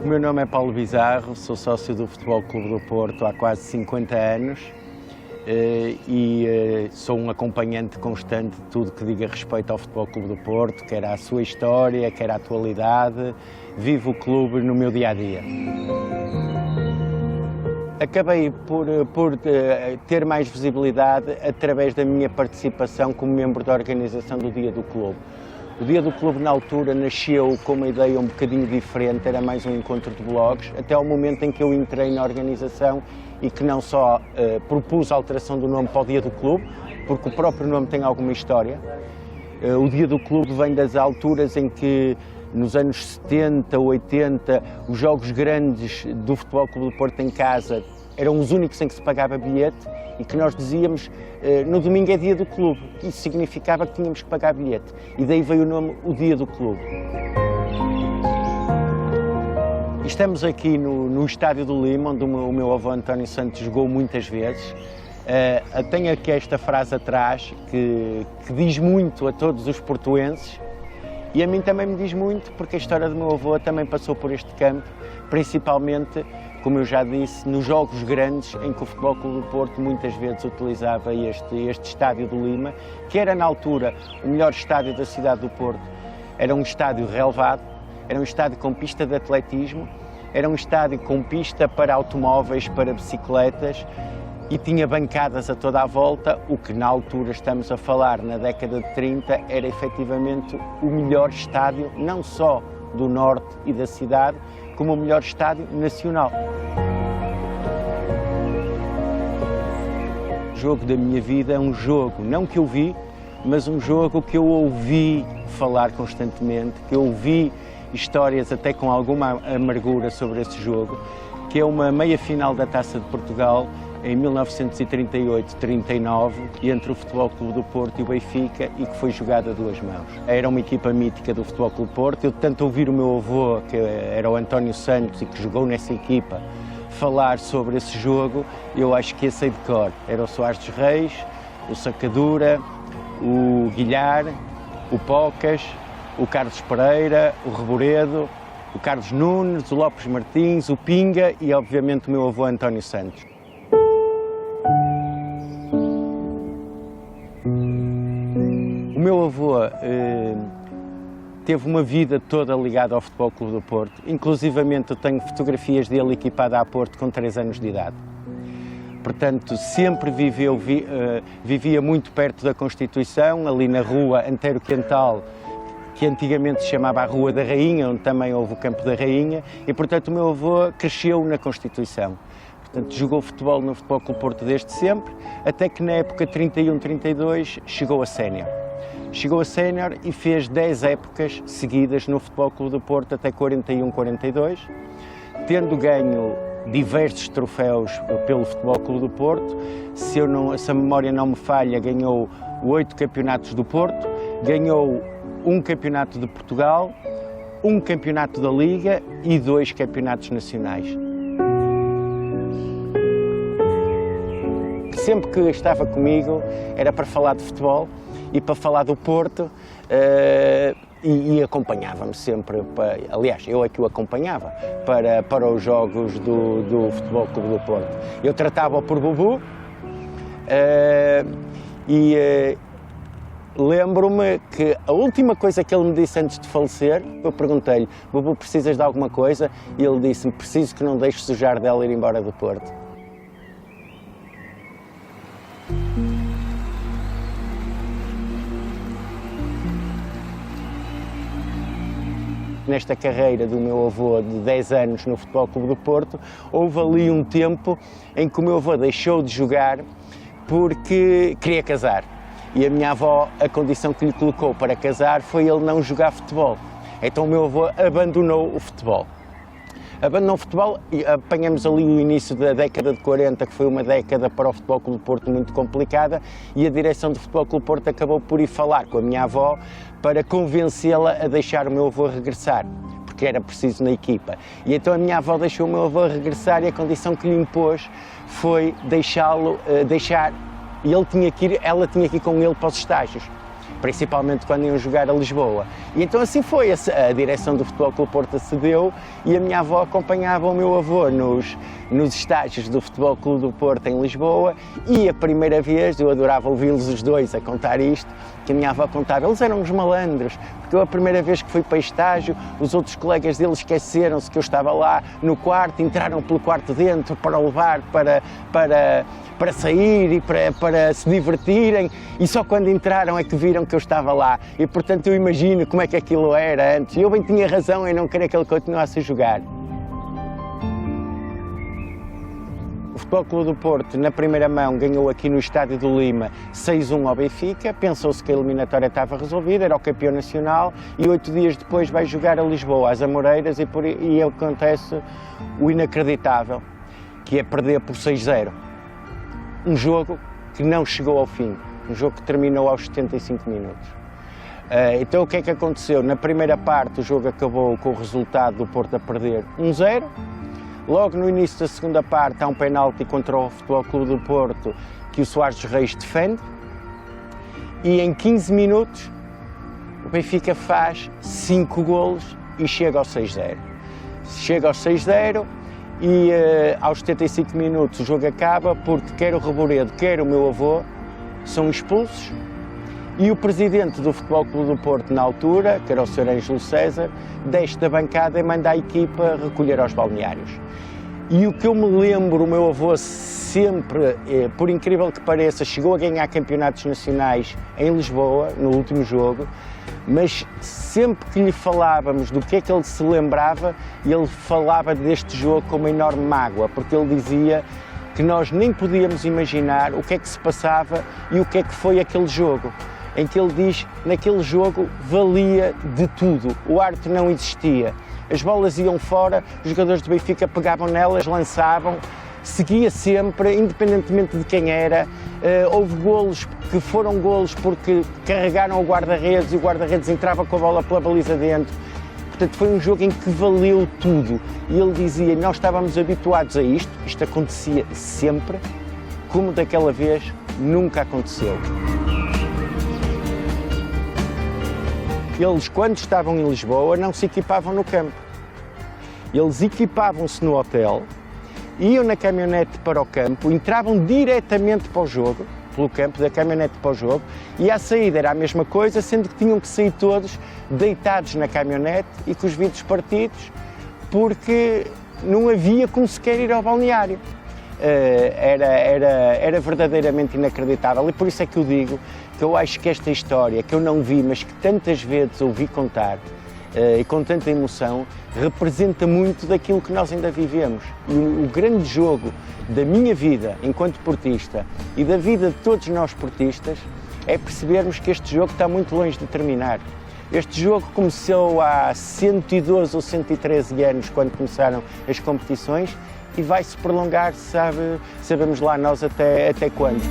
O meu nome é Paulo Bizarro, sou sócio do Futebol Clube do Porto há quase 50 anos e sou um acompanhante constante de tudo que diga respeito ao Futebol Clube do Porto, quer à sua história, quer à atualidade. Vivo o clube no meu dia-a-dia. Acabei por ter mais visibilidade através da minha participação como membro da organização do Dia do Clube. O Dia do Clube, na altura, nasceu com uma ideia um bocadinho diferente, era mais um encontro de blogs, até ao momento em que eu entrei na organização e que não só propus a alteração do nome para o Dia do Clube, porque o próprio nome tem alguma história. O Dia do Clube vem das alturas em que, nos anos 70, 80, os jogos grandes do Futebol Clube do Porto em casa eram os únicos em que se pagava bilhete e que nós dizíamos no domingo é dia do clube. Isso significava que tínhamos que pagar bilhete e daí veio o nome o Dia do Clube. Estamos aqui no Estádio do Lima, onde o meu avô António Santos jogou muitas vezes. Tenho aqui esta frase atrás que diz muito a todos os portuenses e a mim também me diz muito porque a história do meu avô também passou por este campo, principalmente, como eu já disse, nos jogos grandes em que o Futebol Clube do Porto muitas vezes utilizava este Estádio do Lima, que era na altura o melhor estádio da cidade do Porto. Era um estádio relevado, era um estádio com pista de atletismo, era um estádio com pista para automóveis, para bicicletas e tinha bancadas a toda a volta, o que na altura, estamos a falar na década de 30, era efetivamente o melhor estádio, não só do norte e da cidade, como o melhor estádio nacional. O jogo da minha vida é um jogo, não que eu vi, mas um jogo que eu ouvi falar constantemente, que eu ouvi histórias até com alguma amargura sobre esse jogo, que é uma meia-final da Taça de Portugal em 1938-39, entre o Futebol Clube do Porto e o Benfica, e que foi jogada a duas mãos. Era uma equipa mítica do Futebol Clube do Porto. Eu tanto ouvir o meu avô, que era o António Santos e que jogou nessa equipa, falar sobre esse jogo, eu acho que esse é de cor. Era o Soares dos Reis, o Sacadura, o Guilhar, o Pocas, o Carlos Pereira, o Reboredo, o Carlos Nunes, o Lopes Martins, o Pinga e, obviamente, o meu avô António Santos. O meu avô teve uma vida toda ligada ao Futebol Clube do Porto, inclusivamente eu tenho fotografias dele equipado a Porto com 3 anos de idade. Portanto, sempre vivia muito perto da Constituição, ali na rua Antero Quental, que antigamente se chamava a Rua da Rainha, onde também houve o Campo da Rainha, e portanto o meu avô cresceu na Constituição. Portanto, jogou futebol no Futebol Clube do Porto desde sempre, até que na época 31-32 chegou a sénior. Chegou a sénior e fez 10 épocas seguidas no Futebol Clube do Porto até 41-42, tendo ganho diversos troféus pelo Futebol Clube do Porto. Se a memória não me falha, ganhou 8 campeonatos do Porto, ganhou um campeonato de Portugal, um campeonato da Liga e 2 campeonatos nacionais. Sempre que estava comigo era para falar de futebol e para falar do Porto e acompanhava-me sempre, aliás, eu é que o acompanhava para os jogos do Futebol Clube do Porto. Eu tratava-o por Bubu lembro-me que a última coisa que ele me disse antes de falecer, eu perguntei-lhe: Bubu, precisas de alguma coisa? E ele disse-me: preciso que não deixes sujar dela ir embora do Porto. Nesta carreira do meu avô de 10 anos no Futebol Clube do Porto, houve ali um tempo em que o meu avô deixou de jogar porque queria casar. E a minha avó, a condição que lhe colocou para casar foi ele não jogar futebol. Então o meu avô abandonou o futebol. Abandonou o futebol e apanhamos ali o início da década de 40, que foi uma década para o Futebol Clube do Porto muito complicada, e a direção do Futebol Clube do Porto acabou por ir falar com a minha avó para convencê-la a deixar o meu avô regressar, porque era preciso na equipa. E então a minha avó deixou o meu avô regressar e a condição que lhe impôs foi deixá-lo, e ela tinha que ir com ele para os estágios. principalmente quando iam jogar a Lisboa. E então assim foi, a direção do Futebol Clube do Porto acedeu e a minha avó acompanhava o meu avô nos estágios do Futebol Clube do Porto em Lisboa, e a primeira vez, eu adorava ouvi-los os dois a contar isto, que a minha avó contava, eles eram uns malandros, porque eu a primeira vez que fui para estágio, os outros colegas deles esqueceram-se que eu estava lá no quarto, entraram pelo quarto dentro para o levar para sair e para se divertirem, e só quando entraram é que viram que eu estava lá, e portanto eu imagino como é que aquilo era antes, e eu bem tinha razão em não querer que ele continuasse a jogar. O Futebol Clube do Porto, na primeira mão, ganhou aqui no Estádio do Lima 6-1 ao Benfica, pensou-se que a eliminatória estava resolvida, era o campeão nacional, e 8 dias depois vai jogar a Lisboa, às Amoreiras, e acontece o inacreditável, que é perder por 6-0. Um jogo que não chegou ao fim, um jogo que terminou aos 75 minutos. Então o que é que aconteceu? Na primeira parte o jogo acabou com o resultado do Porto a perder 1-0. Logo no início da segunda parte há um penalti contra o Futebol Clube do Porto que o Soares dos Reis defende, e em 15 minutos o Benfica faz 5 golos e chega ao 6-0. Chega ao 6-0 e aos 75 minutos o jogo acaba porque quer o Reboredo, quer o meu avô são expulsos, e o presidente do Futebol Clube do Porto na altura, que era o Sr. Ângelo César, desce da bancada e manda a equipa recolher aos balneários. E o que eu me lembro, o meu avô sempre, por incrível que pareça, chegou a ganhar campeonatos nacionais em Lisboa, no último jogo, mas sempre que lhe falávamos do que é que ele se lembrava, ele falava deste jogo com uma enorme mágoa, porque ele dizia que nós nem podíamos imaginar o que é que se passava e o que é que foi aquele jogo, em que ele diz que naquele jogo valia de tudo, o árbitro não existia, as bolas iam fora, os jogadores do Benfica pegavam nelas, lançavam, seguia sempre, independentemente de quem era. Houve golos que foram golos porque carregaram o guarda-redes e o guarda-redes entrava com a bola pela baliza dentro. Portanto, foi um jogo em que valeu tudo. E ele dizia, nós estávamos habituados a isto acontecia sempre, como daquela vez nunca aconteceu. Eles, quando estavam em Lisboa, não se equipavam no campo. Eles equipavam-se no hotel, iam na caminhonete para o campo, entravam diretamente para o jogo, pelo campo da caminhonete para o jogo, e à saída era a mesma coisa, sendo que tinham que sair todos deitados na caminhonete e com os vidros partidos, porque não havia como sequer ir ao balneário. Era verdadeiramente inacreditável, e por isso é que eu digo que eu acho que esta história, que eu não vi, mas que tantas vezes ouvi contar, e com tanta emoção, representa muito daquilo que nós ainda vivemos. E o grande jogo da minha vida enquanto portista e da vida de todos nós portistas é percebermos que este jogo está muito longe de terminar. Este jogo começou há 112 ou 113 anos, quando começaram as competições, e vai-se prolongar, sabemos lá nós até quando.